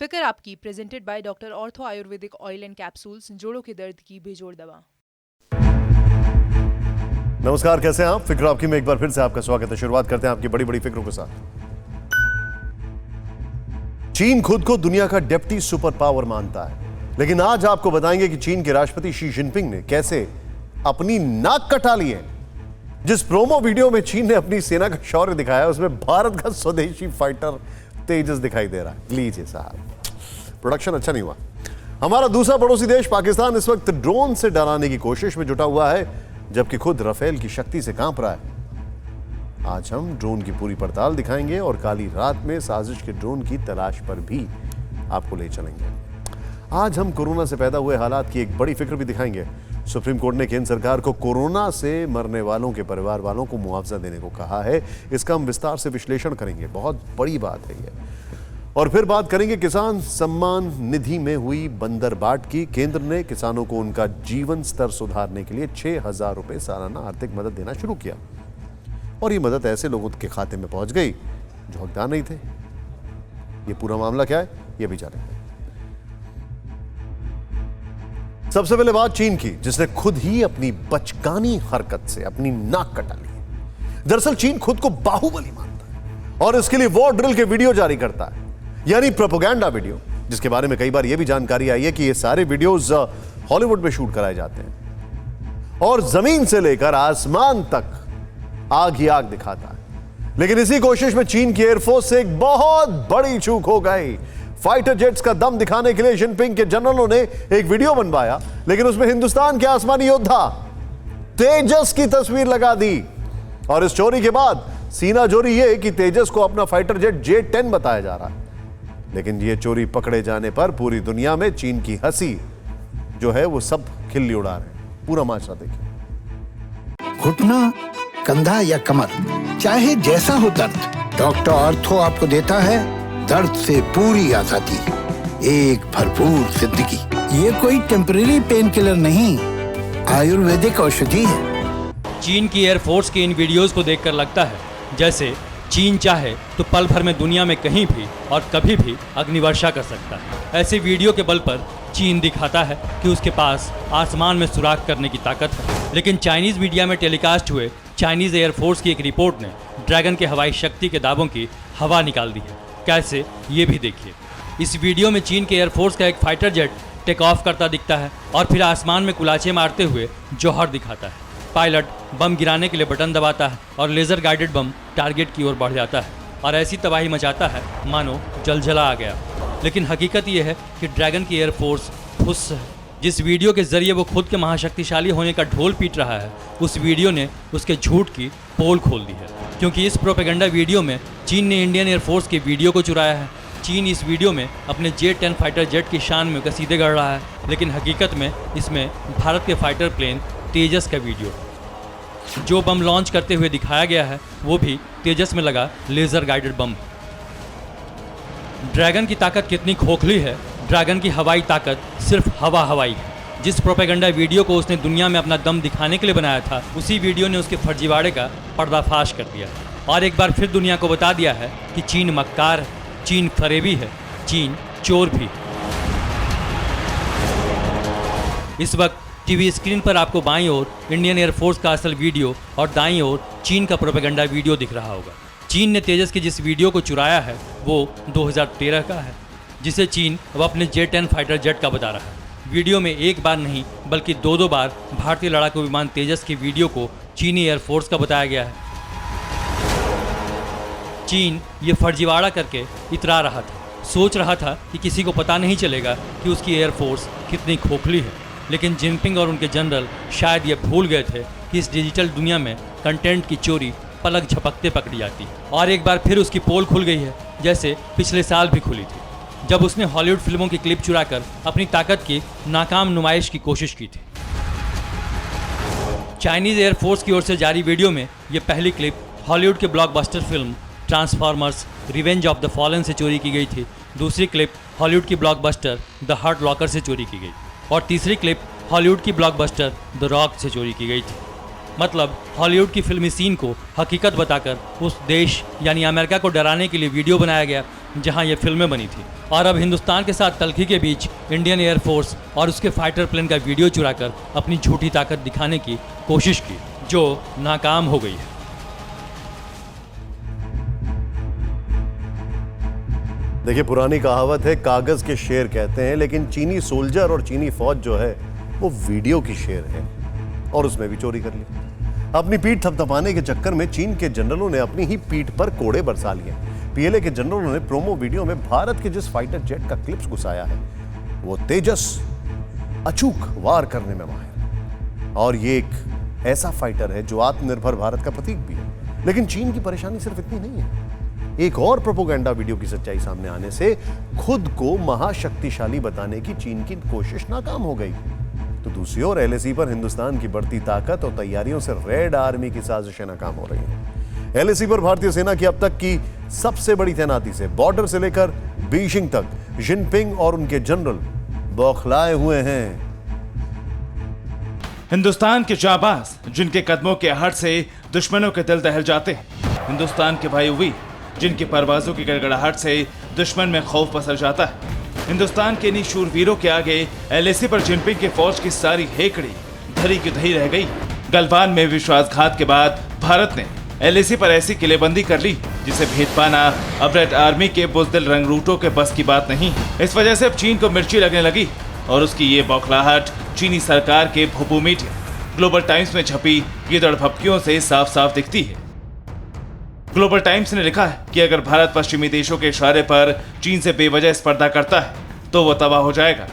फिक्र आपकी presented by doctor ortho Ayurvedic oil and capsules, जोड़ों के दर्द की बेजोड़ दवा। नमस्कार, कैसे हैं आप? फिक्र आपकी में एक बार फिर से आपका स्वागत है। शुरुआत करते हैं आपकी बड़ी बड़ी फिक्रों के साथ। चीन खुद को दुनिया का डेप्टी सुपर पावर मानता है, लेकिन आज आपको बताएंगे कि चीन के राष्ट्रपति शी जिनपिंग ने कैसे अपनी नाक कटा ली है। जिस प्रोमो वीडियो में चीन ने अपनी सेना का शौर्य दिखाया, उसमें भारत का स्वदेशी फाइटर तेजस दिखाई दे रहा है। लीजिए साहब, प्रोडक्शन अच्छा नहीं हुआ। हमारा दूसरा पड़ोसी देश पाकिस्तान इस वक्त ड्रोन से डराने की कोशिश में जुटा हुआ है, जबकि खुद राफेल की शक्ति से कांप रहा है। आज हम ड्रोन की पूरी पड़ताल दिखाएंगे और काली रात में साजिश के ड्रोन की तलाश पर भी आपको ले चलेंगे। आज हम कोरोना से पैदा हुए हालात की एक बड़ी फिक्र भी दिखाएंगे। सुप्रीम कोर्ट ने केंद्र सरकार को कोरोना से मरने वालों के परिवार वालों को मुआवजा देने को कहा है। इसका हम विस्तार से विश्लेषण करेंगे, बहुत बड़ी बात है यह। और फिर बात करेंगे किसान सम्मान निधि में हुई बंदरबाट की। केंद्र ने किसानों को उनका जीवन स्तर सुधारने के लिए 6,000 रुपए सालाना आर्थिक मदद देना शुरू किया, और ये मदद ऐसे लोगों के खाते में पहुंच गई जो हकदार नहीं थे। ये पूरा मामला क्या है, ये भी जानेंगे। सबसे पहले बात चीन की, जिसने खुद ही अपनी बचकानी हरकत से अपनी नाक कटा ली है। दरअसल चीन खुद को बाहुबली मानता है और इसके लिए वॉर ड्रिल के वीडियो जारी करता है, यानी प्रोपेगेंडा वीडियो, जिसके बारे में कई बार यह भी जानकारी आई है कि ये सारे वीडियोस हॉलीवुड में शूट कराए जाते हैं और जमीन से लेकर आसमान तक आग ही आग दिखाता है। लेकिन इसी कोशिश में चीन की एयरफोर्स से एक बहुत बड़ी चूक हो गई। फाइटर जेट्स का दम दिखाने के लिए जिनपिंग के जनरलों ने एक वीडियो बनवाया, लेकिन उसमें हिंदुस्तान के आसमानी योद्धा तेजस की तस्वीर लगा दी। और इस चोरी के बाद सीना जोरी यह कि तेजस को अपना फाइटर जेट J-10 बताया जा रहा है। लेकिन ये चोरी पकड़े जाने पर पूरी दुनिया में चीन की हंसी जो है वो सब खिल्ली उड़ा रहे हैं। पूरा माशरा देखिए। घुटना, कंधा या कमर, चाहे जैसा हो दर्द, डॉक्टर ऑर्थो आपको देता है दर्द से पूरी आजादी, एक भरपूर जिंदगी। ये कोई टेम्परेरी पेन किलर नहीं, आयुर्वेदिक औषधि है। चीन की एयरफोर्स के इन वीडियोस को देखकर लगता है जैसे चीन चाहे तो पल भर में दुनिया में कहीं भी और कभी भी अग्निवर्षा कर सकता है। ऐसे वीडियो के बल पर चीन दिखाता है कि उसके पास आसमान में सुराख करने की ताकत है। लेकिन चाइनीज़ मीडिया में टेलीकास्ट हुए चाइनीज़ एयरफोर्स की एक रिपोर्ट ने ड्रैगन के हवाई शक्ति के दावों की हवा निकाल दी है। कैसे, ये भी देखिए। इस वीडियो में चीन के एयरफोर्स का एक फाइटर जेट टेक ऑफ करता दिखता है और फिर आसमान में कुलाचे मारते हुए जौहर दिखाता है। पायलट बम गिराने के लिए बटन दबाता है और लेज़र गाइडेड बम टारगेट की ओर बढ़ जाता है और ऐसी तबाही मचाता है मानो जलजला आ गया। लेकिन हकीकत यह है कि ड्रैगन की एयरफोर्स खुश है। जिस वीडियो के जरिए वो खुद के महाशक्तिशाली होने का ढोल पीट रहा है, उस वीडियो ने उसके झूठ की पोल खोल दी है, क्योंकि इस प्रोपेगेंडा वीडियो में चीन ने इंडियन एयरफोर्स के वीडियो को चुराया है। चीन इस वीडियो में अपने J-10 फाइटर जेट की शान में कसीदे गढ़ रहा है, लेकिन हकीकत में इसमें भारत के फाइटर प्लेन तेजस का वीडियो है। जो बम लॉन्च करते हुए दिखाया गया है वो भी तेजस में लगा लेज़र गाइडेड बम। ड्रैगन की ताकत कितनी खोखली है। ड्रैगन की हवाई ताकत सिर्फ हवाई है। जिस प्रोपेगेंडा वीडियो को उसने दुनिया में अपना दम दिखाने के लिए बनाया था, उसी वीडियो ने उसके फर्जीवाड़े का पर्दाफाश कर दिया और एक बार फिर दुनिया को बता दिया है कि चीन मक्कार है, चीन फरेबी है, चीन चोर भी। इस वक्त टीवी स्क्रीन पर आपको बाईं ओर इंडियन एयरफोर्स का असल वीडियो और दाईं ओर चीन का प्रोपेगेंडा वीडियो दिख रहा होगा। चीन ने तेजस के जिस वीडियो को चुराया है वो 2013 का है, जिसे चीन अब अपने J-10 फाइटर जेट का बता रहा है। वीडियो में एक बार नहीं बल्कि दो बार भारतीय लड़ाकू विमान तेजस के वीडियो को चीनी एयरफोर्स का बताया गया है। चीन ये फर्जीवाड़ा करके इतरा रहा था, सोच रहा था कि किसी को पता नहीं चलेगा कि उसकी एयरफोर्स कितनी खोखली है। लेकिन जिनपिंग और उनके जनरल शायद ये भूल गए थे कि इस डिजिटल दुनिया में कंटेंट की चोरी पलक झपकते पकड़ी जाती है। और एक बार फिर उसकी पोल खुल गई है, जैसे पिछले साल भी खुली थी, जब उसने हॉलीवुड फिल्मों की क्लिप चुराकर अपनी ताकत की नाकाम नुमाइश की कोशिश की थी। चाइनीज़ एयरफोर्स की ओर से जारी वीडियो में ये पहली क्लिप हॉलीवुड के blockbuster film transformers revenge of the fallen से चोरी की गई थी। दूसरी क्लिप हॉलीवुड की ब्लॉकबस्टर द हर्ट लॉकर से चोरी की गई और तीसरी क्लिप हॉलीवुड की ब्लॉकबस्टर द रॉक से चोरी की गई थी। मतलब हॉलीवुड की फिल्मी सीन को हकीकत बताकर उस देश यानी अमेरिका को डराने के लिए वीडियो बनाया गया जहां ये फिल्में बनी थी, और अब हिंदुस्तान के साथ तल्खी के बीच इंडियन एयरफोर्स और उसके फाइटर प्लेन का वीडियो चुराकर अपनी झूठी ताकत दिखाने की कोशिश की, जो नाकाम हो गई है। देखिए, पुरानी कहावत है, कागज के शेर कहते हैं, लेकिन चीनी सोल्जर और चीनी फौज जो है वो वीडियो की शेर है, और उसमें भी चोरी कर ली। अपनी पीठ थपथपाने के चक्कर में चीन के जनरलों ने अपनी ही पीठ पर कोड़े बरसा लिए। पीएलए के जनरलों ने प्रोमो वीडियो में भारत के जिस फाइटर जेट का क्लिप्स घुसाया है वो तेजस अचूक वार करने में माहिर, और ये एक ऐसा फाइटर है जो आत्मनिर्भर भारत का प्रतीक भी है। लेकिन चीन की परेशानी सिर्फ इतनी नहीं है। एक और प्रोपोगेंडा वीडियो की सच्चाई सामने आने से खुद को महाशक्तिशाली बताने की चीन की कोशिश नाकाम हो गई। तो दूसरी ओर एलएसी पर हिंदुस्तान की बढ़ती ताकत और तैयारियों से रेड आर्मी की साजिशें नाकाम हो रही हैं। एलएसी पर भारतीय सेना की अब तक की सबसे बड़ी तैनाती से बॉर्डर से लेकर बीजिंग तक जिनपिंग और उनके जनरल बौखलाए हुए हैं। हिंदुस्तान के जाबाज जिनके कदमों के आहट से दुश्मनों के दिल दहल जाते हैं, हिंदुस्तान के वायुवीर जिनकी परवाजों की गड़गड़ाहट से दुश्मन में खौफ पसर जाता है। हिंदुस्तान के इन शूरवीरों के आगे एलएसी पर जिनपिंग की फौज की सारी हेकड़ी धरी की धरी रह गई। गलवान में विश्वासघात के बाद भारत ने एलएसी पर ऐसी किलेबंदी कर ली जिसे भेद पाना अब रेड आर्मी के बुज़दिल रंगरूटों के बस की बात नहीं। इस वजह से अब चीन को मिर्ची लगने लगी, और उसकी ये बौखलाहट चीनी सरकार के भोपू मीडिया ग्लोबल टाइम्स में छपी गिदड़ भपकियों से साफ साफ दिखती है। ग्लोबल टाइम्स ने लिखा है कि अगर भारत पश्चिमी देशों के इशारे पर चीन से बेवजह स्पर्धा करता है तो वो तबाह हो जाएगा।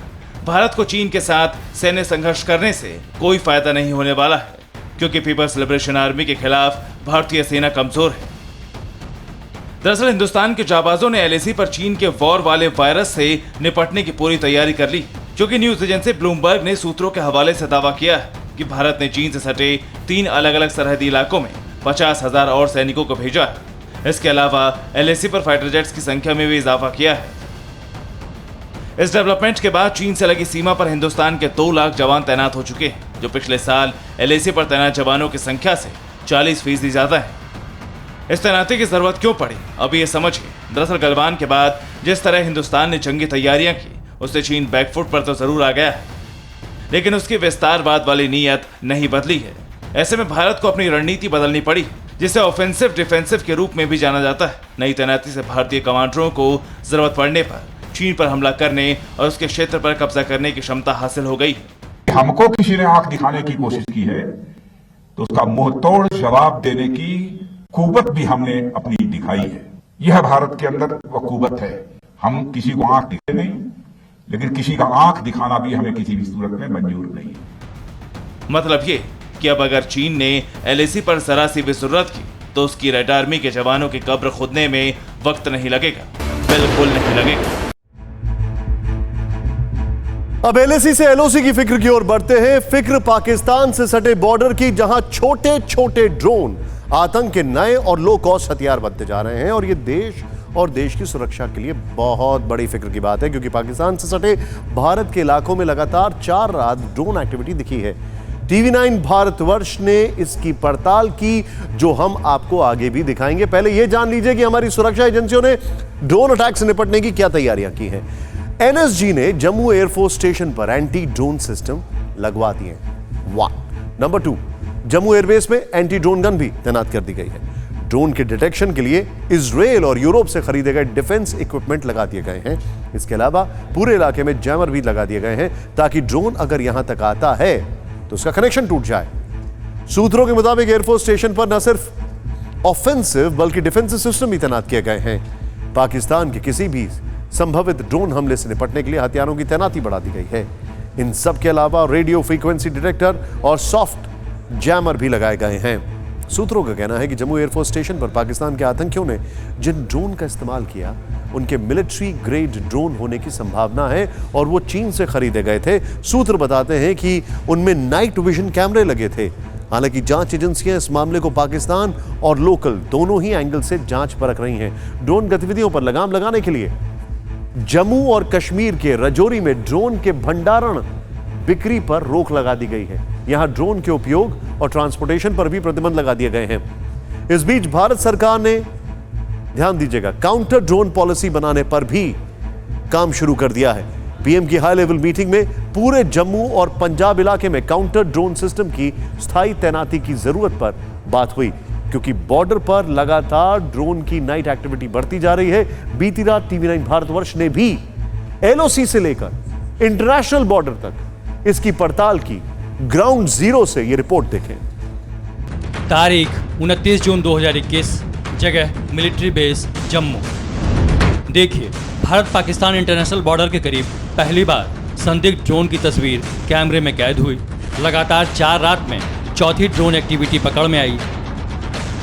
भारत को चीन के साथ सैन्य संघर्ष करने से कोई फायदा नहीं होने वाला है, क्योंकि पीपल्स लिबरेशन आर्मी के खिलाफ भारतीय सेना कमजोर है। दरअसल हिंदुस्तान के जाबाजों ने एलएसी पर चीन के वॉर वाले वायरस से निपटने की पूरी तैयारी कर ली, क्योंकि न्यूज एजेंसी ब्लूमबर्ग ने सूत्रों के हवाले से दावा किया है कि भारत ने चीन से सटे 3 अलग अलग सरहदी इलाकों में 50,000 और सैनिकों को भेजा है। इसके अलावा एलएसी पर फाइटर जेट्स की संख्या में भी इजाफा किया है। इस डेवलपमेंट के बाद चीन से लगी सीमा पर हिंदुस्तान के 2 लाख जवान तैनात हो चुके हैं, जो पिछले साल एलएसी पर तैनात जवानों की संख्या से 40% ज्यादा है। इस तैनाती की जरूरत क्यों पड़ी, अभी ये समझिए। दरअसल गलवान के बाद जिस तरह हिंदुस्तान ने जंगी तैयारियां की, उससे चीन बैकफुट पर तो जरूर आ गया है, लेकिन उसकी विस्तारवाद वाली नीयत नहीं बदली है। ऐसे में भारत को अपनी रणनीति बदलनी पड़ी, जिसे ऑफेंसिव डिफेंसिव के रूप में भी जाना जाता है। नई तैनाती से भारतीय कमांडरों को जरूरत पड़ने पर चीन पर हमला करने और उसके क्षेत्र पर कब्जा करने की क्षमता हासिल हो गई है। हमको किसी ने आंख दिखाने की कोशिश की है तो उसका मुंह तोड़ जवाब देने की कुवत भी हमने अपनी दिखाई है। यह भारत के अंदर वह कुवत है। हम किसी को आंख दिखाते नहीं, लेकिन किसी का आंख दिखाना भी हमें किसी भी सूरत में मंजूर नहीं। मतलब ये कि अब अगर चीन ने एलएसी पर जरा सी भी जरूरत की तो उसकी रेड आर्मी के जवानों की कब्र खोदने में वक्त नहीं लगेगा, बिल्कुल नहीं लगेगा। अब एलएसी से एलओसी की फिक्र की ओर बढ़ते हैं। फिक्र पाकिस्तान से सटे बॉर्डर की, जहां छोटे छोटे ड्रोन आतंक के नए और लो कॉस्ट हथियार बनते जा रहे हैं, और ये देश और देश की सुरक्षा के लिए बहुत बड़ी फिक्र की बात है, क्योंकि पाकिस्तान से सटे भारत के इलाकों में लगातार 4 रात ड्रोन एक्टिविटी दिखी है। TV9 भारतवर्ष ने इसकी पड़ताल की, जो हम आपको आगे भी दिखाएंगे। पहले यह जान लीजिए कि हमारी सुरक्षा एजेंसियों ने ड्रोन अटैक से निपटने की क्या तैयारियां की हैं। एनएसजी ने जम्मू एयरफोर्स स्टेशन पर एंटी ड्रोन सिस्टम लगवा दिए। 1 नंबर 2, जम्मू एयरबेस में एंटी ड्रोन गन भी तैनात कर दी गई है। ड्रोन के डिटेक्शन के लिए इजराइल और यूरोप से खरीदे गए डिफेंस इक्विपमेंट लगा दिए गए हैं। इसके अलावा पूरे इलाके में जैमर भी लगा दिए गए हैं, ताकि ड्रोन अगर यहां तक आता है तो उसका कनेक्शन टूट जाए। सूत्रों के मुताबिक एयरफोर्स स्टेशन पर न सिर्फ ऑफेंसिव बल्कि डिफेंसिव सिस्टम भी तैनात किए गए हैं। पाकिस्तान के किसी भी संभावित ड्रोन हमले से निपटने के लिए हथियारों की तैनाती बढ़ा दी गई है। इन सब के अलावा रेडियो फ्रीक्वेंसी डिटेक्टर और सॉफ्ट जैमर भी लगाए गए हैं। सूत्रों का कहना है कि जम्मू एयरफोर्स स्टेशन पर पाकिस्तान के आतंकियों ने जिन ड्रोन का इस्तेमाल किया, उनके मिलिट्री ग्रेड ड्रोन होने की संभावना है, और वो चीन से खरीदे गए थे। सूत्र बताते हैं कि उनमें नाइट विजन कैमरे लगे थे। हालांकि जांच एजेंसियां इस मामले को पाकिस्तान और लोकल दोनों ही एंगल से जांच परख रही हैं। ड्रोन गतिविधियों पर लगाम लगाने के लिए जम्मू और कश्मीर के रजौरी में ड्रोन के भंडारण बिक्री पर रोक लगा दी गई है। यहां ड्रोन के उपयोग और ट्रांसपोर्टेशन पर भी प्रतिबंध लगा दिए गए हैं। इस बीच भारत सरकार ने ध्यान दीजिएगा, काउंटर ड्रोन पॉलिसी बनाने पर भी काम शुरू कर दिया है। पीएम की हाई लेवल मीटिंग में पूरे जम्मू और पंजाब इलाके में काउंटर ड्रोन सिस्टम की स्थायी तैनाती की जरूरत पर बात हुई, क्योंकि बॉर्डर पर लगातार ड्रोन की नाइट एक्टिविटी बढ़ती जा रही है। बीती रात टीवी9 भारतवर्ष ने भी एलओसी से लेकर इंटरनेशनल बॉर्डर तक इसकी पड़ताल की। ग्राउंड जीरो से यह रिपोर्ट देखें। तारीख 29 जून 2021, जगह मिलिट्री बेस जम्मू। देखिए, भारत पाकिस्तान इंटरनेशनल बॉर्डर के करीब पहली बार संदिग्ध ड्रोन की तस्वीर कैमरे में कैद हुई। लगातार 4 रात में चौथी ड्रोन एक्टिविटी पकड़ में आई।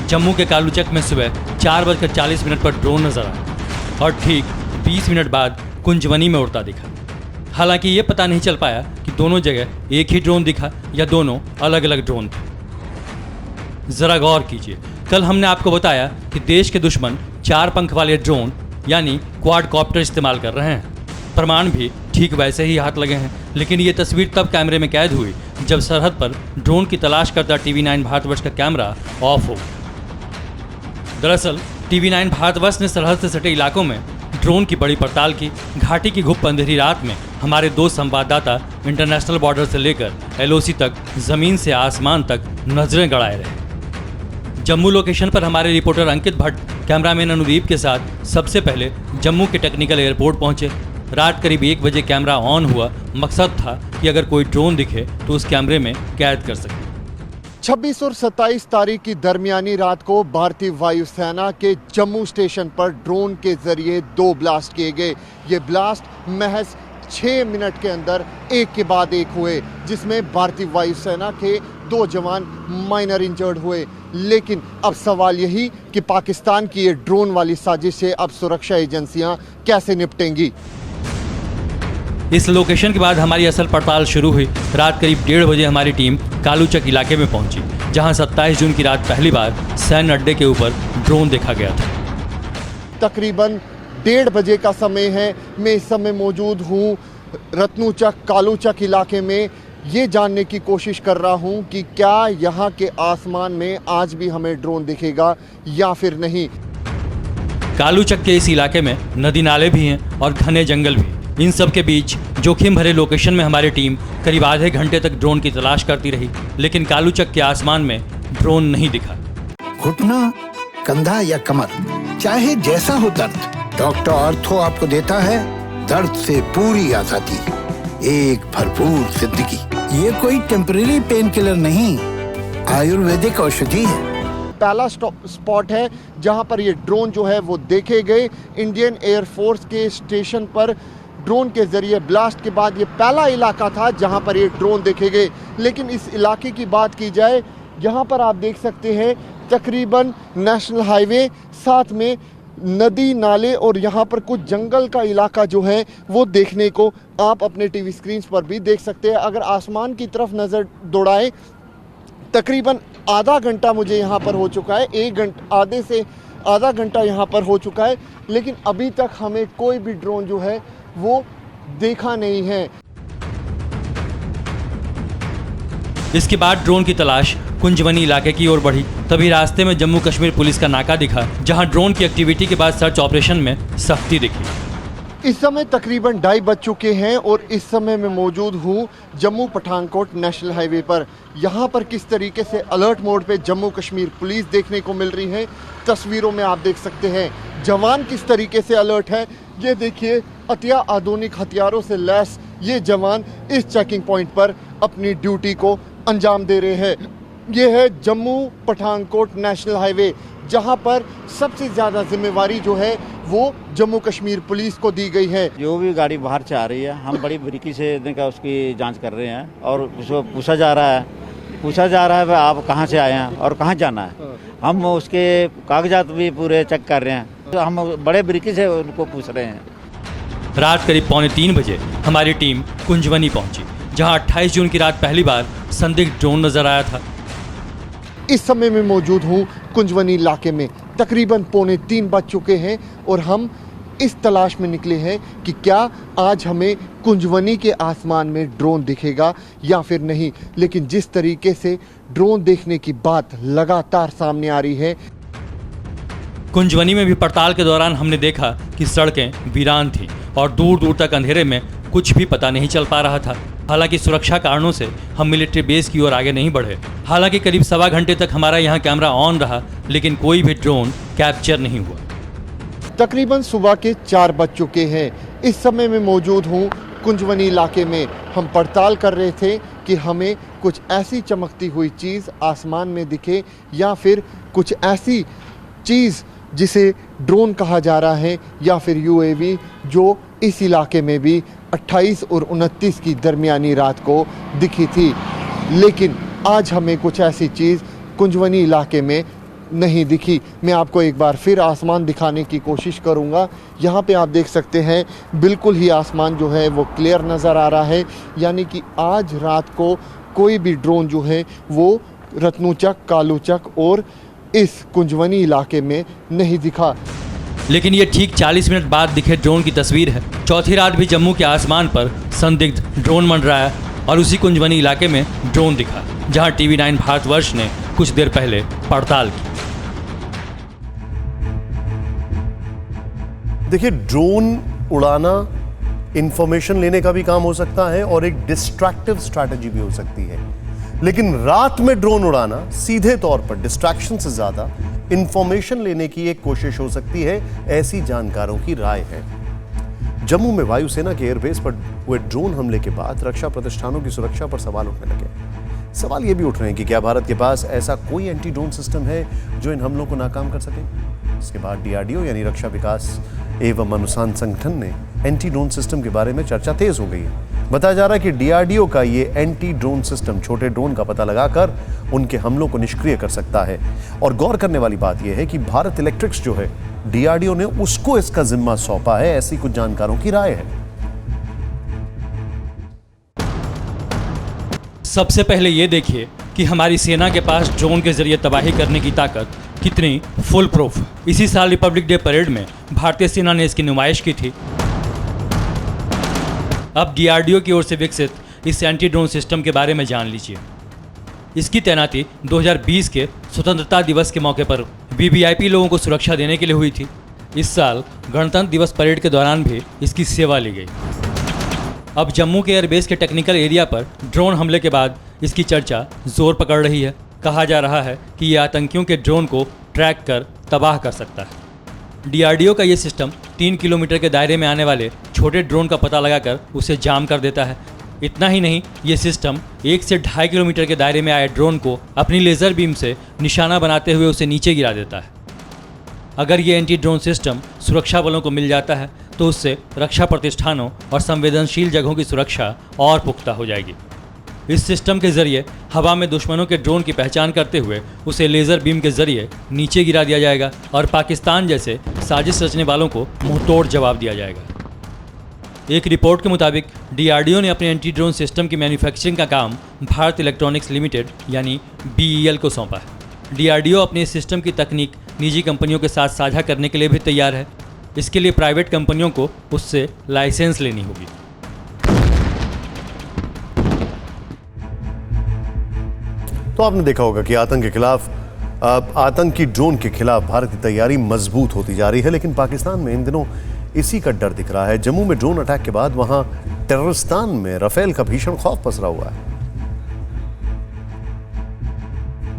जम्मू के कालूचक में सुबह 4:40 पर ड्रोन नजर आया और ठीक 20 मिनट बाद कुंजवनी में उड़ता दिखा। हालांकि ये पता नहीं चल पाया कि दोनों जगह एक ही ड्रोन दिखा या दोनों अलग अलग ड्रोन थे। जरा गौर कीजिए, कल हमने आपको बताया कि देश के दुश्मन 4 पंख वाले ड्रोन यानी क्वाडकॉप्टर इस्तेमाल कर रहे हैं। प्रमाण भी ठीक वैसे ही हाथ लगे हैं, लेकिन ये तस्वीर तब कैमरे में कैद हुई जब सरहद पर ड्रोन की तलाश करता टीवी9 भारतवर्ष का कैमरा ऑफ हो। दरअसल टीवी9 भारतवर्ष ने सरहद से सटे इलाकों में ड्रोन की बड़ी पड़ताल की। घाटी की घुप अंधेरी रात में हमारे 2 संवाददाता इंटरनेशनल बॉर्डर से लेकर एलओसी तक जमीन से आसमान तक नजरें गड़ाए रहे। जम्मू लोकेशन पर हमारे रिपोर्टर अंकित भट्ट कैमरामैन अनुदीप के साथ सबसे पहले जम्मू के टेक्निकल एयरपोर्ट पहुंचे। रात करीब 1 बजे कैमरा ऑन हुआ। मकसद था कि अगर कोई ड्रोन दिखे तो उस कैमरे में कैद कर सके। 26 और 27 तारीख की दरमियानी रात को भारतीय वायुसेना के जम्मू स्टेशन पर ड्रोन के जरिए 2 ब्लास्ट किए गए। ये ब्लास्ट महज 6 मिनट के अंदर एक के बाद एक हुए, जिसमें भारतीय वायुसेना के 2 जवान माइनर इंजर्ड हुए। लेकिन अब सवाल यही कि पाकिस्तान की ये ड्रोन वाली साजिश से अब सुरक्षा एजेंसियां कैसे निपटेंगी। इस लोकेशन के बाद हमारी असल पड़ताल शुरू हुई। रात करीब 1:30 बजे हमारी टीम कालूचक इलाके में पहुंची, जहां 27 जून की रात पहली बार सैन्य अड्डे के ऊपर ड्रोन देखा गया था। तकरीबन 1:30 बजे का समय है। मैं इस समय मौजूद हूँ रत्नूचक कालूचक इलाके में। ये जानने की कोशिश कर रहा हूँ कि क्या यहाँ के आसमान में आज भी हमें ड्रोन दिखेगा या फिर नहीं। कालूचक के इस इलाके में नदी नाले भी हैं और घने जंगल भी। इन सब के बीच जोखिम भरे लोकेशन में हमारी टीम करीब आधे घंटे तक ड्रोन की तलाश करती रही, लेकिन कालूचक के आसमान में ड्रोन नहीं दिखा। घुटना, कंधा या कमर, चाहे जैसा हो दर्द, डॉक्टर ऑर्थो आपको देता है दर्द से पूरी आजादी, एक भरपूर जिंदगी। ये कोई टेम्परेरी पेन किलर नहीं, आयुर्वेदिक औषधि है। पहला स्पॉट है जहां पर ये ड्रोन जो है वो देखे गए। इंडियन एयरफोर्स के स्टेशन पर ड्रोन के जरिए ब्लास्ट के बाद ये पहला इलाका था जहां पर ये ड्रोन देखे गए। लेकिन इस इलाके की बात की जाए, यहाँ पर आप देख सकते हैं तकरीबन नेशनल हाईवे, साथ में नदी नाले और यहाँ पर कुछ जंगल का इलाका जो है वो देखने को आप अपने टीवी स्क्रीन पर भी देख सकते हैं। अगर आसमान की तरफ नज़र दौड़ाएं, तकरीबन आधा घंटा मुझे यहाँ पर हो चुका है, 1 घंटा आधे से आधा घंटा यहाँ पर हो चुका है, लेकिन अभी तक हमें कोई भी ड्रोन जो है वो देखा नहीं है। इसके बाद ड्रोन की तलाश कुंजवनी इलाके की ओर बढ़ी। तभी रास्ते में जम्मू कश्मीर पुलिस का नाका दिखा, जहां ड्रोन की एक्टिविटी के बाद सर्च ऑपरेशन में सख्ती दिखी। इस समय तकरीबन 2:30 बज चुके हैं और इस समय मैं मौजूद हूँ जम्मू पठानकोट नेशनल हाईवे पर। यहाँ पर किस तरीके से अलर्ट मोड पे जम्मू कश्मीर पुलिस देखने को मिल रही है, तस्वीरों में आप देख सकते हैं। जवान किस तरीके से अलर्ट है, ये देखिए, अतिया आधुनिक हथियारों से लैस ये जवान इस चेकिंग पॉइंट पर अपनी ड्यूटी को अंजाम दे रहे हैं। ये है जम्मू पठानकोट नेशनल हाईवे, जहां पर सबसे ज़्यादा जिम्मेवारी जो है वो जम्मू कश्मीर पुलिस को दी गई है। जो भी गाड़ी बाहर से आ रही है, हम बड़ी बारीकी से उसकी जांच कर रहे हैं और उसको पूछा जा रहा है भाई आप कहाँ से आए हैं और कहाँ जाना है। हम उसके कागजात भी पूरे चेक कर रहे हैं, तो हम बड़े बारीकी से उनको पूछ रहे हैं। रात करीब 2:45 बजे हमारी टीम कुंजवनी पहुंची, जहां 28 जून की रात पहली बार संदिग्ध ड्रोन नजर आया था। इस समय मैं मौजूद हूँ कुंजवनी इलाके में। तकरीबन 2:45 बज चुके हैं और हम इस तलाश में निकले हैं कि क्या आज हमें कुंजवनी के आसमान में ड्रोन दिखेगा या फिर नहीं। लेकिन जिस तरीके से ड्रोन देखने की बात लगातार सामने आ रही है, कुंजवनी में भी पड़ताल के दौरान हमने देखा कि सड़कें वीरान थीं और दूर दूर तक अंधेरे में कुछ भी पता नहीं चल पा रहा था। हालांकि सुरक्षा कारणों से हम मिलिट्री बेस की ओर आगे नहीं बढ़े। हालांकि करीब सवा घंटे तक हमारा यहाँ कैमरा ऑन रहा, लेकिन कोई भी ड्रोन कैप्चर नहीं हुआ। तकरीबन सुबह के 4 बज चुके हैं। इस समय मैं मौजूद हूँ कुंजवनी इलाके में। हम पड़ताल कर रहे थे कि हमें कुछ ऐसी चमकती हुई चीज़ आसमान में दिखे या फिर कुछ ऐसी चीज़ जिसे ड्रोन कहा जा रहा है या फिर यूएवी, जो इस इलाके में भी 28 और 29 की दरमियानी रात को दिखी थी। लेकिन आज हमें कुछ ऐसी चीज़ कुंजवनी इलाके में नहीं दिखी। मैं आपको एक बार फिर आसमान दिखाने की कोशिश करूंगा। यहाँ पे आप देख सकते हैं बिल्कुल ही आसमान जो है वो क्लियर नज़र आ रहा है, यानी कि आज रात को कोई भी ड्रोन जो है वो रत्नूचक, कालूचक और इस कुंजवनी इलाके में नहीं दिखा। लेकिन ये ठीक 40 मिनट बाद दिखे ड्रोन की तस्वीर है। चौथी रात भी जम्मू के आसमान पर संदिग्ध ड्रोन मंडराया और उसी कुंजवनी इलाके में ड्रोन दिखा, जहां TV9 भारतवर्ष ने कुछ देर पहले पड़ताल की। देखिए, ड्रोन उड़ाना इंफॉर्मेशन लेने का भी काम हो सकता है और एक डिस्ट्रैक्टिव स्ट्रैटेजी भी हो सकती है, लेकिन रात में ड्रोन उड़ाना सीधे तौर पर डिस्ट्रैक्शन से ज्यादा इंफॉर्मेशन लेने की एक कोशिश हो सकती है, ऐसी जानकारों की राय है। जम्मू में वायुसेना के एयरबेस पर हुए ड्रोन हमले के बाद रक्षा प्रतिष्ठानों की सुरक्षा पर सवाल उठने लगे। सवाल ये भी उठ रहे हैं कि क्या भारत के पास ऐसा कोई एंटी ड्रोन सिस्टम है जो इन हमलों को नाकाम कर सके। इसके बाद DRDO यानी रक्षा विकास एवं अनुसंधान संगठन ने एंटी ड्रोन सिस्टम के बारे में चर्चा तेज हो गई है। बताया जा रहा है कि DRDO का ये एंटी ड्रोन सिस्टम छोटे ड्रोन का पता लगाकर उनके हमलों को निष्क्रिय कर सकता है। और गौर करने वाली बात यह है कि भारत इलेक्ट्रिक्स जो है, DRDO ने उसको इसका जिम्मा सौंपा है, ऐसी कुछ जानकारों की राय है। सबसे पहले ये देखिए कि हमारी सेना के पास ड्रोन के जरिए तबाही करने की ताकत कितनी फुल प्रूफ। इसी साल रिपब्लिक डे परेड में भारतीय सेना ने इसकी नुमाइश की थी। अब DRDO की ओर से विकसित इस एंटी ड्रोन सिस्टम के बारे में जान लीजिए। इसकी तैनाती 2020 के स्वतंत्रता दिवस के मौके पर VVIP लोगों को सुरक्षा देने के लिए हुई थी। इस साल गणतंत्र दिवस परेड के दौरान भी इसकी सेवा ली गई। अब जम्मू के एयरबेस के टेक्निकल एरिया पर ड्रोन हमले के बाद इसकी चर्चा जोर पकड़ रही है। कहा जा रहा है कि ये आतंकियों के ड्रोन को ट्रैक कर तबाह कर सकता है। DRDO का ये सिस्टम 3 किलोमीटर के दायरे में आने वाले छोटे ड्रोन का पता लगाकर उसे जाम कर देता है। इतना ही नहीं, ये सिस्टम 1 से 2.5 किलोमीटर के दायरे में आए ड्रोन को अपनी लेज़र बीम से निशाना बनाते हुए उसे नीचे गिरा देता है। अगर ये एंटी ड्रोन सिस्टम सुरक्षा बलों को मिल जाता है तो उससे रक्षा प्रतिष्ठानों और संवेदनशील जगहों की सुरक्षा और पुख्ता हो जाएगी। इस सिस्टम के जरिए हवा में दुश्मनों के ड्रोन की पहचान करते हुए उसे लेज़र बीम के जरिए नीचे गिरा दिया जाएगा और पाकिस्तान जैसे साजिश रचने वालों को मुंहतोड़ जवाब दिया जाएगा। एक रिपोर्ट के मुताबिक DRDO ने अपने एंटी ड्रोन सिस्टम की मैन्युफैक्चरिंग का काम भारत इलेक्ट्रॉनिक्स लिमिटेड यानी BEL को सौंपा है। DRDO अपने इस सिस्टम की तकनीक निजी कंपनियों के साथ साझा करने के लिए भी तैयार है। इसके लिए प्राइवेट कंपनियों को उससे लाइसेंस लेनी होगी। तो आपने देखा होगा कि आतंकी ड्रोन के खिलाफ भारत की तैयारी मजबूत होती जा रही है, लेकिन पाकिस्तान में इन दिनों इसी का डर दिख रहा है। जम्मू में ड्रोन अटैक के बाद वहां टेररिस्तान में राफेल का भीषण खौफ पसरा हुआ है।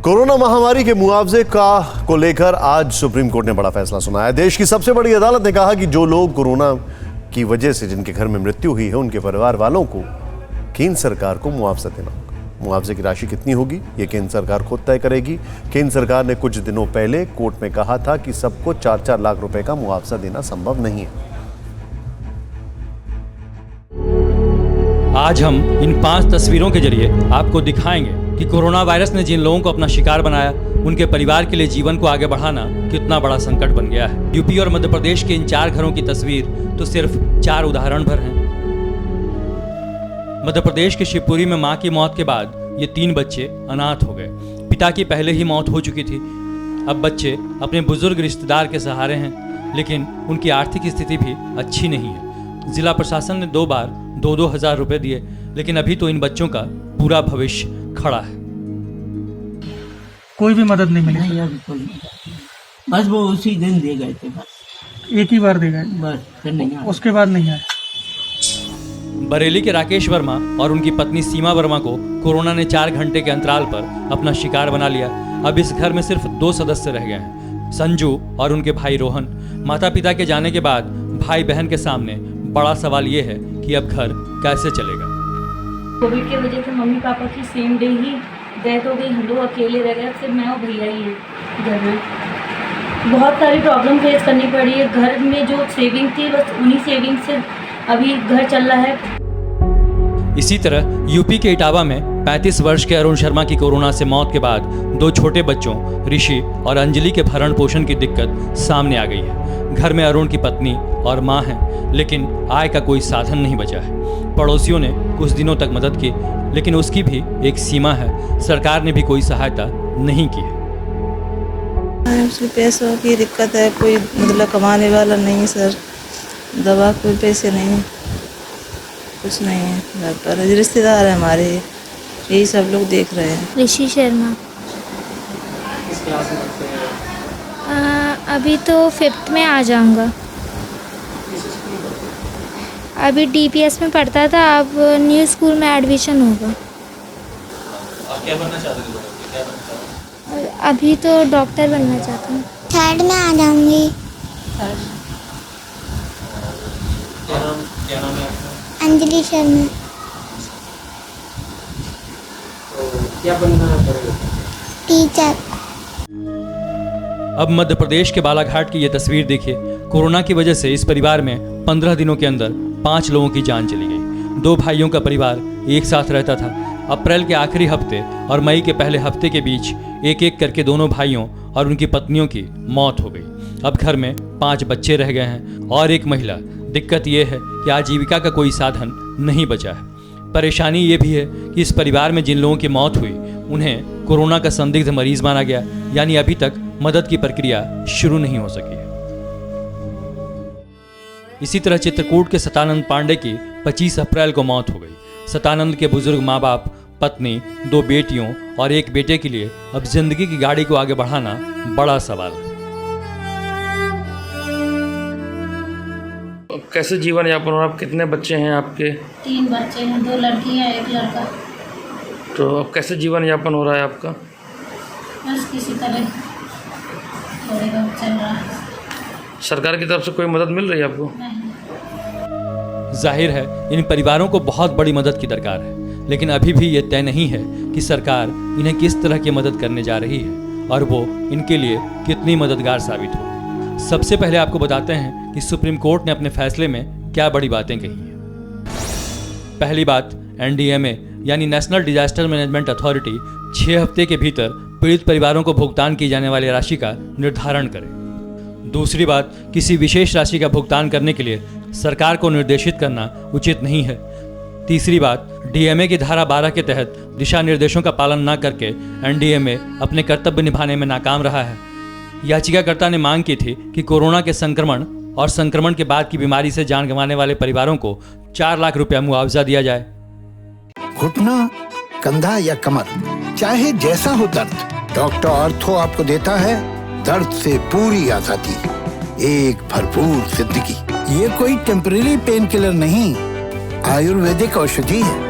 कोरोना महामारी के मुआवजे को लेकर आज सुप्रीम कोर्ट ने बड़ा फैसला सुनाया। देश की सबसे बड़ी अदालत ने कहा कि जो लोग कोरोना की वजह से जिनके घर में मृत्यु हुई है, उनके परिवार वालों को केंद्र सरकार को मुआवजा देना होगा। मुआवजे की राशि कितनी होगी, ये केंद्र सरकार खुद तय करेगी। केंद्र सरकार ने कुछ दिनों पहले कोर्ट में कहा था कि सबको 4-4 लाख रुपए का मुआवजा देना संभव नहीं है। आज हम इन 5 तस्वीरों के जरिए आपको दिखाएंगे कि कोरोना वायरस ने जिन लोगों को अपना शिकार बनाया, उनके परिवार के लिए जीवन को आगे बढ़ाना कितना बड़ा संकट बन गया है। यूपी और मध्य प्रदेश के इन 4 घरों की तस्वीर तो सिर्फ 4 उदाहरण भर हैं। मध्य प्रदेश के शिवपुरी में मां की मौत के बाद ये 3 बच्चे अनाथ हो गए। पिता की पहले ही मौत हो चुकी थी। अब बच्चे अपने बुजुर्ग रिश्तेदार के सहारे हैं, लेकिन उनकी आर्थिक स्थिति भी अच्छी नहीं है। जिला प्रशासन ने 2 बार 2-2 हज़ार रुपए दिए, लेकिन अभी तो इन बच्चों का पूरा भविष्य खड़ा है। कोई भी मदद नहीं मिली? बस वो उसी दिन दे गए थे, बस एक ही बार दे गए, बस फिर नहीं आए। उसके बाद नहीं आए। बरेली के राकेश वर्मा और उनकी पत्नी सीमा वर्मा को कोरोना ने 4 घंटे के अंतराल पर अपना शिकार बना लिया। अब इस घर में सिर्फ 2 सदस्य रह गए हैं, संजू और उनके भाई रोहन। माता पिता के जाने के बाद भाई बहन के सामने बड़ा सवाल ये है कि अब घर कैसे चलेगा। कोविड की वजह से मम्मी पापा की सेम डे ही डेथ हो गई, हम लोग अकेले रह गए, सिर्फ मैं और भैया ही हैं घर में। बहुत सारी प्रॉब्लम फेस करनी पड़ी है। घर में जो सेविंग थी बस उन्हीं सेविंग से अभी घर चल रहा है। इसी तरह यूपी के इटावा में 35 वर्ष के अरुण शर्मा की कोरोना से मौत के बाद 2 छोटे बच्चों ऋषि और अंजलि के भरण पोषण की दिक्कत सामने आ गई है। घर में अरुण की पत्नी और मां हैं, लेकिन आय का कोई साधन नहीं बचा है। पड़ोसियों ने कुछ दिनों तक मदद की, लेकिन उसकी भी एक सीमा है। सरकार ने भी कोई सहायता नहीं की है। उसके पैसों की दिक्कत है, कोई मतलब कमाने वाला नहीं है सर, दवा कोई पैसे नहीं, कुछ नहीं है घर पर। रिश्तेदार है हमारे, यही सब लोग देख रहे हैं। ऋषि शर्मा किस क्लास में पढ़ते हैं? अभी तो 5th में आ जाऊंगा। किस स्कूल में पढ़ते हैं? अभी DPS में पढ़ता था, अब न्यू स्कूल में एडमिशन होगा। क्या बनना चाहते थे? क्या बनना चाहते? अभी तो डॉक्टर बनना चाहता हूँ। 3rd में आ जाऊंगी। क्या नाम है आपका? अंजलि शर्मा। क्या बनना पड़ेगा? टीचर। अब मध्य प्रदेश के बालाघाट की ये तस्वीर देखिए। कोरोना की वजह से इस परिवार में 15 दिनों के अंदर 5 लोगों की जान चली गई। 2 भाइयों का परिवार एक साथ रहता था। अप्रैल के आखिरी हफ्ते और मई के पहले हफ्ते के बीच एक एक करके दोनों भाइयों और उनकी पत्नियों की मौत हो गई। अब घर में 5 बच्चे रह गए हैं और एक महिला। दिक्कत यह है कि आजीविका का कोई साधन नहीं बचा है। परेशानी ये भी है कि इस परिवार में जिन लोगों की मौत हुई उन्हें कोरोना का संदिग्ध मरीज माना गया, यानी अभी तक मदद की प्रक्रिया शुरू नहीं हो सकी है। इसी तरह चित्रकूट के सतानंद पांडे की 25 अप्रैल को मौत हो गई। सतानंद के बुजुर्ग माँ बाप, पत्नी, 2 बेटियों और 1 बेटे के लिए अब जिंदगी की गाड़ी को आगे बढ़ाना बड़ा सवाल है। कैसे जीवन यापन और आप कितने बच्चे हैं आपके? 3 बच्चे हैं, 2 लड़कियां 1 लड़का। तो अब कैसे जीवन यापन हो रहा है आपका? बस किसी तरह थोड़े बहुत चल रहा है। सरकार की तरफ से कोई मदद मिल रही है आपको? जाहिर है इन परिवारों को बहुत बड़ी मदद की दरकार है, लेकिन अभी भी ये तय नहीं है कि सरकार इन्हें किस तरह की मदद करने जा रही है और वो इनके लिए कितनी मददगार साबित हो। सबसे पहले आपको बताते हैं कि सुप्रीम कोर्ट ने अपने फैसले में क्या बड़ी बातें कही हैं। पहली बात, NDMA यानी नेशनल डिजास्टर मैनेजमेंट अथॉरिटी 6 हफ्ते के भीतर पीड़ित परिवारों को भुगतान की जाने वाली राशि का निर्धारण करे। दूसरी बात, किसी विशेष राशि का भुगतान करने के लिए सरकार को निर्देशित करना उचित नहीं है। तीसरी बात, DMA की धारा 12 के तहत दिशा निर्देशों का पालन न करके NDMA अपने कर्तव्य निभाने में नाकाम रहा है। याचिकाकर्ता ने मांग की थी कि कोरोना के संक्रमण और संक्रमण के बाद की बीमारी से जान गंवाने वाले परिवारों को 4 लाख रुपया मुआवजा दिया जाए। घुटना, कंधा या कमर, चाहे जैसा हो दर्द, डॉक्टर ऑर्थो आपको देता है दर्द से पूरी आजादी, एक भरपूर जिंदगी। ये कोई टेम्परेरी पेन किलर नहीं, आयुर्वेदिक औषधि है।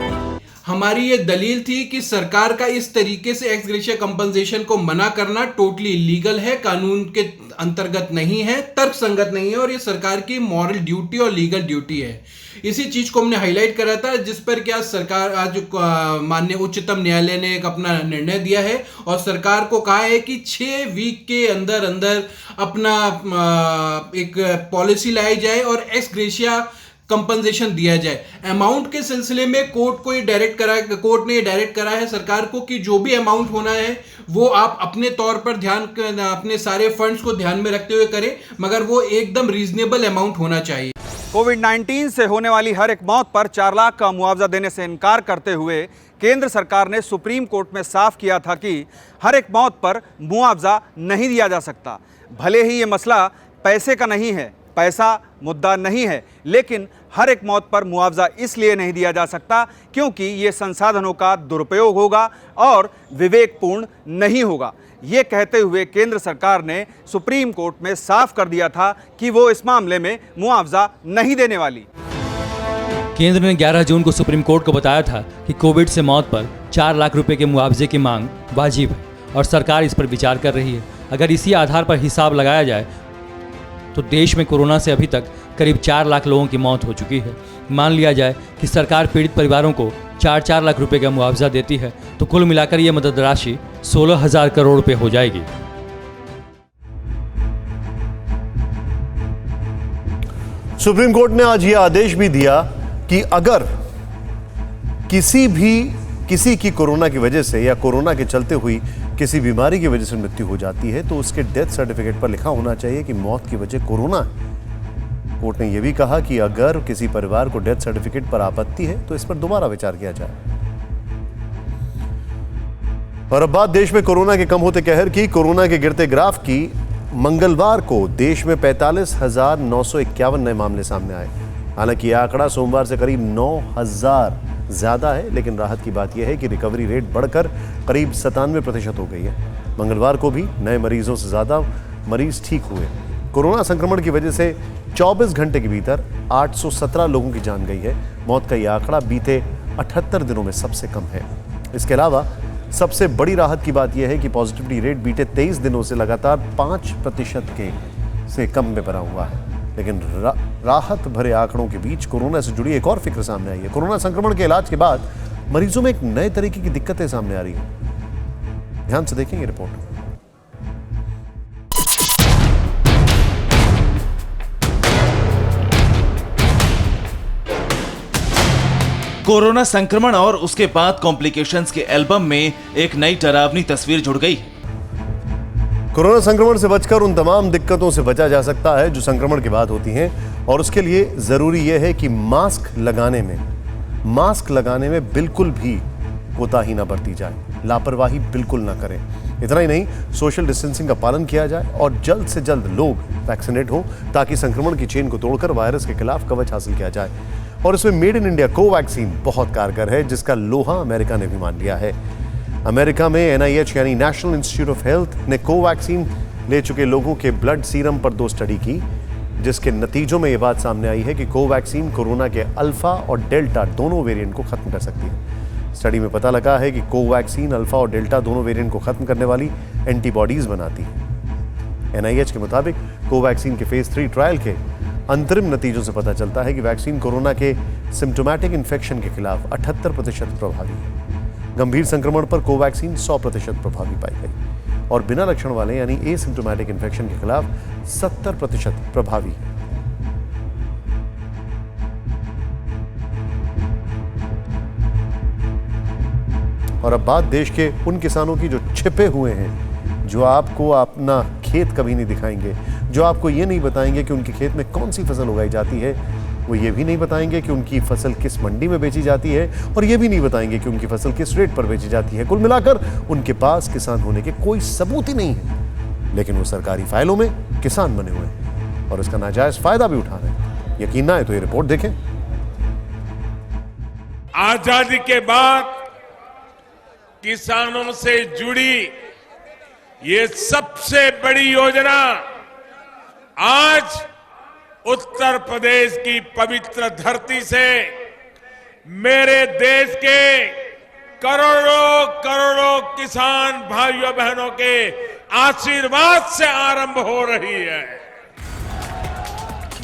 हमारी ये दलील थी कि सरकार का इस तरीके से एक्स ग्रेशिया कंपनसेशन को मना करना टोटली इलीगल है, कानून के अंतर्गत नहीं है, तर्कसंगत नहीं है और ये सरकार की मॉरल ड्यूटी और लीगल ड्यूटी है। इसी चीज को हमने हाईलाइट करा था, जिस पर क्या सरकार आज माननीय उच्चतम न्यायालय ने एक अपना निर्णय दिया है और सरकार को कहा है कि 6 वीक के अंदर अंदर अपना एक पॉलिसी लाई जाए और एक्स ग्रेशिया कंपनसेशन दिया जाए। अमाउंट के सिलसिले में कोर्ट ने ये डायरेक्ट करा है सरकार को कि जो भी अमाउंट होना है वो आप अपने तौर पर अपने सारे फंड्स को ध्यान में रखते हुए करें, मगर वो एकदम रीजनेबल अमाउंट होना चाहिए। कोविड-19 से होने वाली हर एक मौत पर 4 लाख का मुआवजा देने से इनकार करते हुए केंद्र सरकार ने सुप्रीम कोर्ट में साफ किया था कि हर एक मौत पर मुआवजा नहीं दिया जा सकता। भले ही ये मसला पैसे का नहीं है, पैसा मुद्दा नहीं है, लेकिन हर एक मौत पर मुआवजा इसलिए नहीं दिया जा सकता क्योंकि ये संसाधनों का दुरुपयोग होगा और विवेकपूर्ण नहीं होगा। ये कहते हुए केंद्र सरकार ने सुप्रीम कोर्ट में साफ कर दिया था कि वो इस मामले में मुआवजा नहीं देने वाली। केंद्र ने 11 जून को सुप्रीम कोर्ट को बताया था कि कोविड से मौत पर 4 लाख रुपए के मुआवजे की मांग वाजिब है और सरकार इस पर विचार कर रही है। अगर इसी आधार पर हिसाब लगाया जाए तो देश में कोरोना से अभी तक करीब 4 लाख लोगों की मौत हो चुकी है। मान लिया जाए कि सरकार पीड़ित परिवारों को 4-4 लाख रुपए का मुआवजा देती है तो कुल मिलाकर यह मदद राशि 16,000 करोड़ रुपए हो जाएगी। सुप्रीम कोर्ट ने आज यह आदेश भी दिया कि अगर किसी की कोरोना की वजह से या कोरोना के चलते हुई किसी बीमारी की वजह से मृत्यु हो जाती है तो उसके डेथ सर्टिफिकेट पर लिखा होना चाहिए कि मौत की वजह कोरोना है। कोर्ट ने यह भी कहा कि अगर किसी परिवार को डेथ सर्टिफिकेट पर आपत्ति है तो इस पर दोबारा विचार किया जाए। और अब बात देश में कोरोना के कम होते कहर की। कोरोना के गिरते ग्राफ की। मंगलवार को देश में 45,951 नए मामले सामने आए। हालांकि यह आंकड़ा सोमवार से करीब 9,000 ज्यादा है, लेकिन राहत की बात यह है कि रिकवरी रेट बढ़कर करीब 97% हो गई है। मंगलवार को भी नए मरीजों से ज्यादा मरीज ठीक हुए। कोरोना संक्रमण की वजह से 24 घंटे के भीतर 817 लोगों की जान गई है। मौत का यह आंकड़ा बीते 78 दिनों में सबसे कम है। इसके अलावा सबसे बड़ी राहत की बात यह है कि पॉजिटिविटी रेट बीते 23 दिनों से लगातार 5% से कम में बना हुआ है। लेकिन राहत भरे आंकड़ों के बीच कोरोना से जुड़ी एक और फिक्र सामने आई है। कोरोना संक्रमण के इलाज के बाद मरीजों में एक नए तरीके की दिक्कतें सामने आ रही हैं। ध्यान से देखेंगे रिपोर्ट। कोरोना संक्रमण और उसके बाद कॉम्प्लिकेशंस के एल्बम में एक नई डरावनी तस्वीर जुड़ गई है। कोरोना संक्रमण से बचकर उन तमाम दिक्कतों से बचा जा सकता है जो संक्रमण के बाद होती हैं, और उसके लिए जरूरी यह है कि मास्क लगाने में बिल्कुल भी कोताही ना बरती जाए, लापरवाही बिल्कुल ना करें। इतना ही नहीं, सोशल डिस्टेंसिंग का पालन किया जाए और जल्द से जल्द लोग वैक्सीनेट हो ताकि संक्रमण की चेन को तोड़कर वायरस के खिलाफ कवच हासिल किया जाए। और इसमें मेड इन इंडिया कोवैक्सीन बहुत कारगर है, जिसका लोहा अमेरिका ने भी मान लिया है। अमेरिका में NIH यानी नेशनल इंस्टीट्यूट ऑफ हेल्थ ने कोवैक्सीन ले चुके लोगों के ब्लड सीरम पर 2 स्टडी की, जिसके नतीजों में यह बात सामने आई है कि कोवैक्सीन कोरोना के अल्फा और डेल्टा दोनों वेरिएंट को खत्म कर सकती है। स्टडी में पता लगा है कि कोवैक्सीन अल्फा और डेल्टा दोनों वेरिएंट को खत्म करने वाली एंटीबॉडीज बनाती है। NIH के मुताबिक कोवैक्सीन के फेज 3 ट्रायल के अंतरिम नतीजों से पता चलता है कि वैक्सीन कोरोना के सिम्टोमैटिक इन्फेक्शन के खिलाफ 78% प्रभावी है। गंभीर संक्रमण पर कोवैक्सीन 100% प्रभावी पाई गई और बिना लक्षण वाले यानी एसिम्टोमैटिक इन्फेक्शन के खिलाफ 70% प्रभावी है। और अब बात देश के उन किसानों की जो छिपे हुए हैं, जो आपको अपना खेत कभी नहीं दिखाएंगे, जो आपको ये नहीं बताएंगे कि उनके खेत में कौन सी फसल उगाई जाती है, वो ये भी नहीं बताएंगे कि उनकी फसल किस मंडी में बेची जाती है, और ये भी नहीं बताएंगे कि उनकी फसल किस रेट पर बेची जाती है। कुल मिलाकर उनके पास किसान होने के कोई सबूत ही नहीं है, लेकिन वो सरकारी फाइलों में किसान बने हुए हैं और इसका नाजायज फायदा भी उठा रहे हैं। यकीन ना है तो ये रिपोर्ट देखें। आजादी के बाद किसानों से जुड़ी ये सबसे बड़ी योजना आज उत्तर प्रदेश की पवित्र धरती से मेरे देश के करोड़ों करोड़ों किसान भाइयों बहनों के आशीर्वाद से आरंभ हो रही है।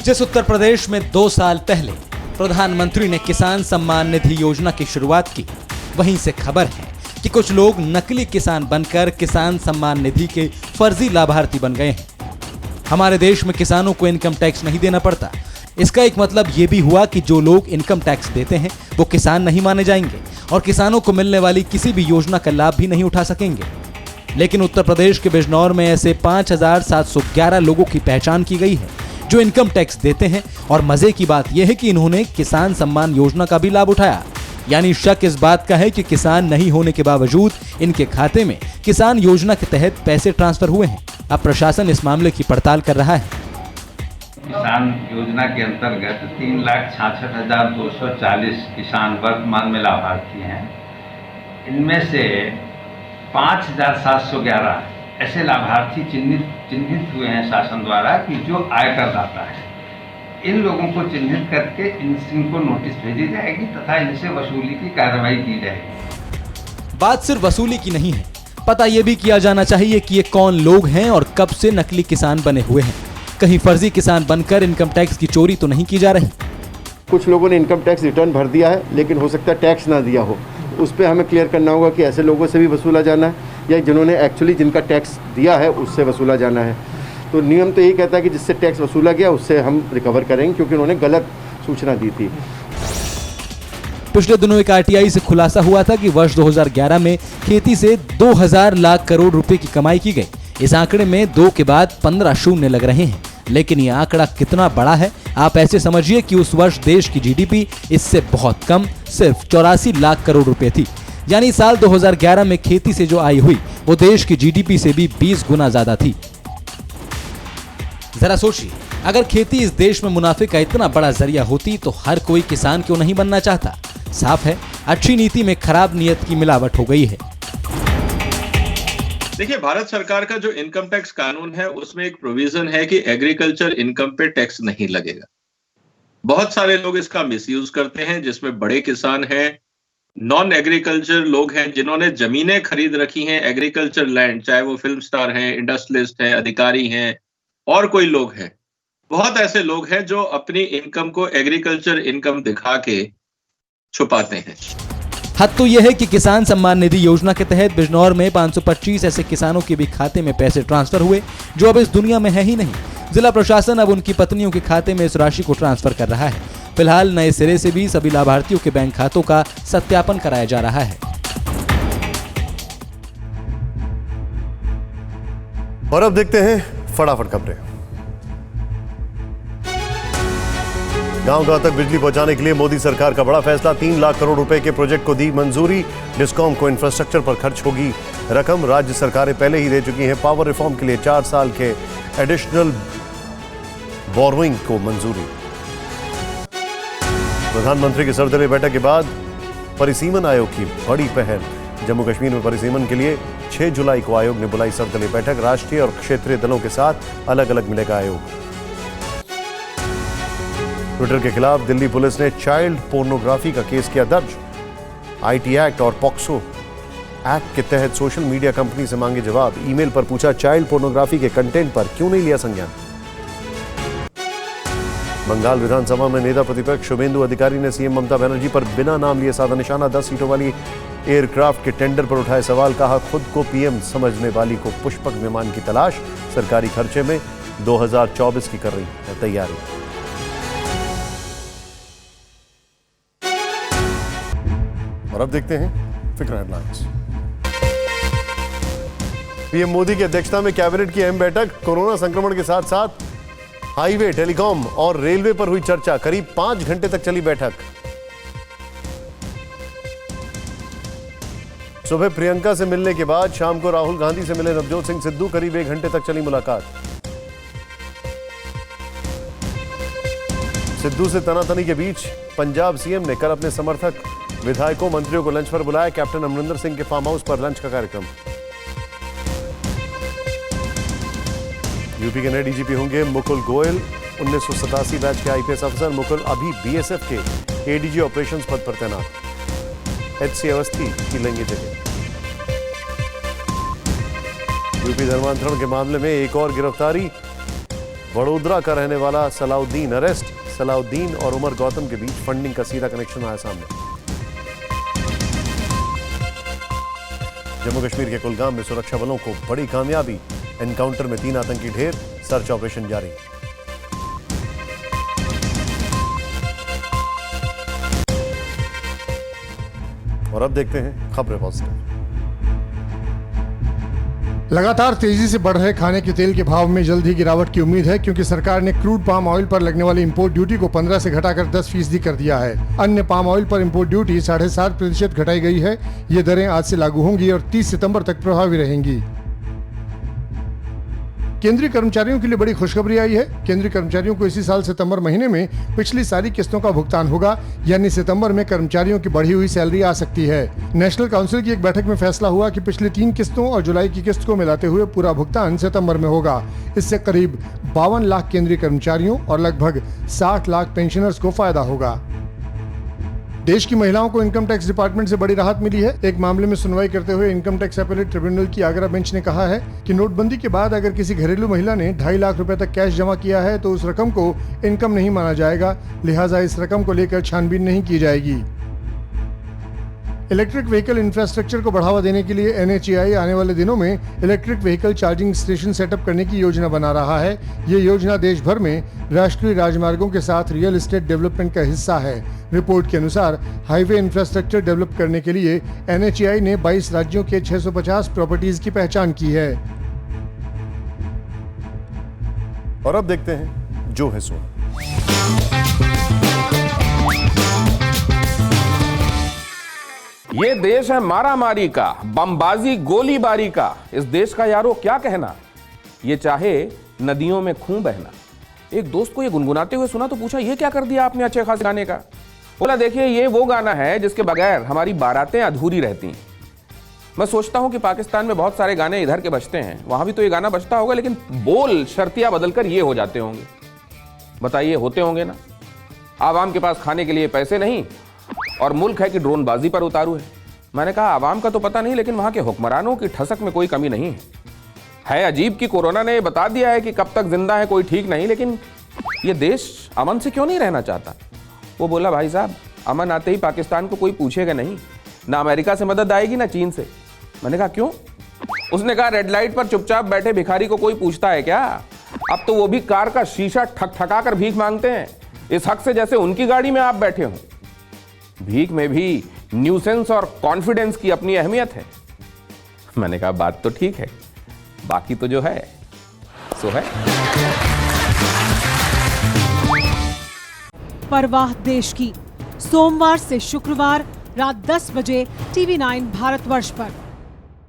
जिस उत्तर प्रदेश में 2 साल पहले प्रधानमंत्री ने किसान सम्मान निधि योजना की शुरुआत की, वहीं से खबर है कि कुछ लोग नकली किसान बनकर किसान सम्मान निधि के फर्जी लाभार्थी बन गए हैं। हमारे देश में किसानों को इनकम टैक्स नहीं देना पड़ता। इसका एक मतलब ये भी हुआ कि जो लोग इनकम टैक्स देते हैं वो किसान नहीं माने जाएंगे और किसानों को मिलने वाली किसी भी योजना का लाभ भी नहीं उठा सकेंगे। लेकिन उत्तर प्रदेश के बिजनौर में ऐसे 5,711 लोगों की पहचान की गई है जो इनकम टैक्स देते हैं, और मजे की बात यह है कि इन्होंने किसान सम्मान योजना का भी लाभ उठाया। यानी शक इस बात का है कि किसान नहीं होने के बावजूद इनके खाते में किसान योजना के तहत पैसे ट्रांसफर हुए हैं। अब प्रशासन इस मामले की पड़ताल कर रहा है। किसान योजना के अंतर्गत 3,66,240 किसान वर्तमान में लाभार्थी हैं। इनमें से 5,711 ऐसे लाभार्थी चिन्हित हुए हैं शासन द्वारा कि जो आयकर दाता है। इन लोगों को चिन्हित करके इनको नोटिस भेजी जाएगी तथा इनसे वसूली की कार्रवाई की जाएगी। बात सिर्फ वसूली की नहीं है, पता यह भी किया जाना चाहिए कि ये कौन लोग हैं और कब से नकली किसान बने हुए हैं। कहीं फर्जी किसान बनकर इनकम टैक्स की चोरी तो नहीं की जा रही। कुछ लोगों ने इनकम टैक्स रिटर्न भर दिया है, लेकिन हो सकता है टैक्स ना दिया हो। उस पर हमें क्लियर करना होगा कि ऐसे लोगों से भी वसूला जाना है या जिन्होंने एक्चुअली जिनका टैक्स दिया है उससे वसूला जाना है। तो नियम तो यही कहता है कि जिससे टैक्स वसूला गया उससे हम रिकवर करेंगे, क्योंकि उन्होंने गलत सूचना दी थी। पिछले दिनों एक आरटीआई से खुलासा हुआ था कि वर्ष 2011 में खेती से 2000 लाख करोड़ रुपए की कमाई की गई। इस आंकड़े में 2 के बाद 15 शून्य लग रहे हैं, लेकिन ये आंकड़ा कितना बड़ा है आप ऐसे समझिए कि उस वर्ष देश की जीडीपी इससे बहुत कम, सिर्फ 84 लाख करोड़ रुपए थी। यानी साल 2011 में खेती से जो आय हुई वो देश की जीडीपी से भी 20 गुना ज्यादा थी। जरा सोचिए, अगर खेती इस देश में मुनाफे का इतना बड़ा जरिया होती तो हर कोई किसान क्यों नहीं बनना चाहता। साफ है, अच्छी नीति में खराब नीयत की मिलावट हो गई है। देखिए, भारत सरकार का जो इनकम टैक्स कानून है उसमें एक प्रोविजन है कि एग्रीकल्चर इनकम पे टैक्स नहीं लगेगा। बहुत सारे लोग इसका मिसयूज करते हैं, जिसमें बड़े किसान हैं, नॉन एग्रीकल्चर लोग हैं जिन्होंने जमीनें खरीद रखी हैं, एग्रीकल्चर लैंड, चाहे वो फिल्म स्टार हैं, इंडस्ट्रियलिस्ट हैं, अधिकारी हैं और कोई लोग हैं। बहुत ऐसे लोग हैं जो अपनी इनकम को एग्रीकल्चर इनकम दिखा के छुपाते हैं। हद तो यह है कि किसान सम्मान निधि योजना के तहत बिजनौर में 525 ऐसे किसानों के भी खाते में पैसे ट्रांसफर हुए जो अब इस दुनिया में है ही नहीं। जिला प्रशासन अब उनकी पत्नियों के खाते में इस राशि को ट्रांसफर कर रहा है। फिलहाल नए सिरे से भी सभी लाभार्थियों के बैंक खातों का सत्यापन कराया जा रहा है। और अब देखते हैं फटाफट खबरें। गांव-गांव तक बिजली पहुंचाने के लिए मोदी सरकार का बड़ा फैसला। 3 लाख करोड़ रुपए के प्रोजेक्ट को दी मंजूरी। डिस्कॉम को इंफ्रास्ट्रक्चर पर खर्च होगी रकम। राज्य सरकारें पहले ही दे चुकी हैं पावर रिफॉर्म के लिए 4 साल के एडिशनल बोरोइंग को मंजूरी। प्रधानमंत्री की सर्वदलीय बैठक के बाद परिसीमन आयोग की बड़ी पहल। जम्मू कश्मीर में परिसीमन के लिए 6 जुलाई को आयोग ने बुलाई सर्वदलीय बैठक। राष्ट्रीय और क्षेत्रीय दलों के साथ अलग अलग मिलेगा आयोग। ट्विटर के खिलाफ दिल्ली पुलिस ने चाइल्ड पोर्नोग्राफी का केस किया दर्ज। आईटी एक्ट और पॉक्सो एक्ट के तहत सोशल मीडिया कंपनी से मांगे जवाब। ईमेल पर पूछा चाइल्ड पोर्नोग्राफी के कंटेंट पर क्यों नहीं लिया संज्ञान। बंगाल विधानसभा में नेता प्रतिपक्ष शुभेंदु अधिकारी ने सीएम ममता बनर्जी पर बिना नाम लिए साधा निशाना। 10 सीटों वाली एयरक्राफ्ट के टेंडर पर उठाए सवाल। कहा खुद को पीएम समझने वाली को पुष्पक विमान की तलाश। सरकारी खर्चे में 2024 की कर रही है तैयारी। और अब देखते हैं फिक्र हेडलाइंस। पीएम मोदी की अध्यक्षता में कैबिनेट की अहम बैठक। कोरोना संक्रमण के साथ साथ हाईवे, टेलीकॉम और रेलवे पर हुई चर्चा। करीब 5 घंटे तक चली बैठक। सुबह प्रियंका से मिलने के बाद शाम को राहुल गांधी से मिले नवजोत सिंह सिद्धू। करीब 1 घंटे तक चली मुलाकात। सिद्धू से तनातनी के बीच पंजाब सीएम ने कल अपने समर्थक विधायकों, मंत्रियों को लंच पर बुलाया। कैप्टन अमरिंदर सिंह के फार्म हाउस पर लंच का कार्यक्रम। यूपी के नए डीजीपी होंगे मुकुल गोयल। 1987 बैच के आईपीएस अफसर मुकुल अभी बीएसएफ के एडीजी ऑपरेशंस पद पर तैनात। एचसी अवस्थी की लेंगे जगह। यूपी धर्मांतरण के मामले में एक और गिरफ्तारी। वडोदरा का रहने वाला सलाउद्दीन अरेस्ट। सलाउद्दीन और उमर गौतम के बीच फंडिंग का सीधा कनेक्शन आया सामने। जम्मू कश्मीर के कुलगाम में सुरक्षा बलों को बड़ी कामयाबी। एनकाउंटर में 3 आतंकी ढेर। सर्च ऑपरेशन जारी। और अब देखते हैं खबरें पॉजिटिव। लगातार तेजी से बढ़ रहे खाने के तेल के भाव में जल्द ही गिरावट की उम्मीद है, क्योंकि सरकार ने क्रूड पाम ऑयल पर लगने वाली इंपोर्ट ड्यूटी को 15 से घटाकर 10% कर दिया है। अन्य पाम ऑयल पर इंपोर्ट ड्यूटी 7.5% घटाई गई है। ये दरें आज से लागू होंगी और 30 सितंबर तक प्रभावी रहेंगी। केंद्रीय कर्मचारियों के लिए बड़ी खुशखबरी आई है। केंद्रीय कर्मचारियों को इसी साल सितंबर महीने में पिछली सारी किस्तों का भुगतान होगा, यानी सितंबर में कर्मचारियों की बढ़ी हुई सैलरी आ सकती है। नेशनल काउंसिल की एक बैठक में फैसला हुआ कि पिछली 3 किस्तों और जुलाई की किस्त को मिलाते हुए पूरा भुगतान सितंबर में होगा। इससे करीब 52 लाख केंद्रीय कर्मचारियों और लगभग 60 लाख पेंशनर्स को फायदा होगा। देश की महिलाओं को इनकम टैक्स डिपार्टमेंट से बड़ी राहत मिली है। एक मामले में सुनवाई करते हुए इनकम टैक्स अपीलेट ट्रिब्यूनल की आगरा बेंच ने कहा है कि नोटबंदी के बाद अगर किसी घरेलू महिला ने 2.5 लाख रुपए तक कैश जमा किया है तो उस रकम को इनकम नहीं माना जाएगा, लिहाजा इस रकम को लेकर छानबीन नहीं की जाएगी। इलेक्ट्रिक व्हीकल इंफ्रास्ट्रक्चर को बढ़ावा देने के लिए NHAI आने वाले दिनों में electric vehicle charging station setup करने की योजना बना रहा है। ये योजना देश भर में राष्ट्रीय राजमार्गों के साथ रियल एस्टेट डेवलपमेंट का हिस्सा है। रिपोर्ट के अनुसार हाईवे इंफ्रास्ट्रक्चर डेवलप करने के लिए NHAI ने 22 राज्यों के 650 प्रॉपर्टीज की पहचान की है। और अब देखते हैं जो है सो। ये देश है मारामारी का, बमबाजी, गोलीबारी का। इस देश का यारो क्या कहना, ये चाहे नदियों में खून बहना। एक दोस्त को ये गुनगुनाते हुए सुना तो पूछा, ये क्या कर दिया आपने अच्छे खास गाने का? बोला, देखिए ये वो गाना है जिसके बगैर हमारी बारातें अधूरी रहती हैं। मैं सोचता हूं कि पाकिस्तान में बहुत सारे गाने इधर के बजते हैं, वहां भी तो ये गाना बजता होगा, लेकिन बोल शर्तियां बदलकर ये हो जाते होंगे। बताइए, होते होंगे ना? आवाम के पास खाने के लिए पैसे नहीं और मुल्क है कि ड्रोनबाजी पर उतारू है। मैंने कहा, आवाम का तो पता नहीं, लेकिन वहां के हुक्मरानों की ठसक में कोई कमी नहीं है। अजीब कि कोरोना ने बता दिया है कि कब तक जिंदा है कोई ठीक नहीं, लेकिन ये देश अमन से क्यों नहीं रहना चाहता? वो बोला, भाई साहब, अमन आते ही पाकिस्तान को कोई पूछेगा नहीं, ना अमेरिका से मदद आएगी ना चीन से। मैंने कहा, क्यों? उसने कहा, रेड लाइट पर चुपचाप बैठे भिखारी को कोई पूछता है क्या? अब तो वो भी कार का शीशा ठक-ठका कर भीख मांगते हैं, इस हक से जैसे उनकी गाड़ी में आप बैठे हो। भीख में भी न्यूसेंस और कॉन्फिडेंस की अपनी अहमियत है। मैंने कहा, बात तो ठीक है, बाकी तो जो है सो है। परवाह देश की, सोमवार से शुक्रवार रात 10 बजे TV9 भारतवर्ष पर।